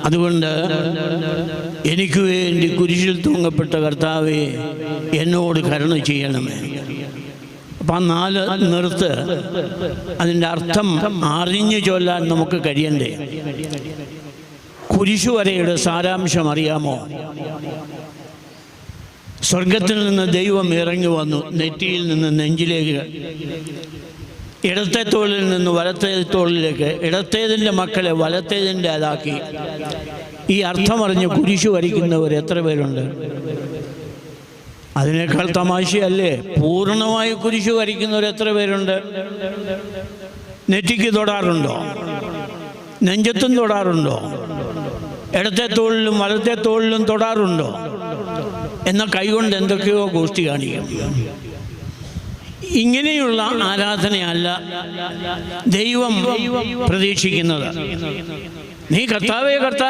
അതുകൊണ്ട് എനിക്ക് വേണ്ടി കുരിശിൽ തൂങ്ങപ്പെട്ട കർത്താവേ, എന്നോട് കരുണ ചെയ്യണമേ. അപ്പം 4 നിർത്ത്. അതിൻ്റെ അർത്ഥം അറിഞ്ഞു ചൊല്ലാൻ നമുക്ക് കഴിയണ്ടേ? കുരിശുവരയുടെ സാരാംശം അറിയാമോ? സ്വർഗത്തിൽ നിന്ന് ദൈവം ഇറങ്ങി വന്നു, നെറ്റിയിൽ നിന്ന് നെഞ്ചിലേക്ക്, ഇടത്തെ തോളിൽ നിന്ന് വലത്തേ തോളിലേക്ക്, ഇടത്തേതിൻ്റെ മക്കളെ വലത്തേതിൻ്റെ അതാക്കി. ഈ അർത്ഥമറിഞ്ഞ് കുരിശു വരയ്ക്കുന്നവർ എത്ര പേരുണ്ട്? അതിനേക്കാൾ തമാശയല്ലേ പൂർണ്ണമായി കുരിശു വരയ്ക്കുന്നവർ എത്ര പേരുണ്ട്? നെറ്റിക്ക് തൊടാറുണ്ടോ? നെഞ്ചത്തും തൊടാറുണ്ടോ? ഇടത്തെ തോളിലും വലത്തെ തോളിലും തൊടാറുണ്ടോ? എന്ന കൈകൊണ്ട് എന്തൊക്കെയോ ഗോഷ്ഠി കാണിക്കും. ഇങ്ങനെയുള്ള ആരാധനയല്ല ദൈവം പ്രതീക്ഷിക്കുന്നത്. നീ കർത്താവേ കർത്താവ്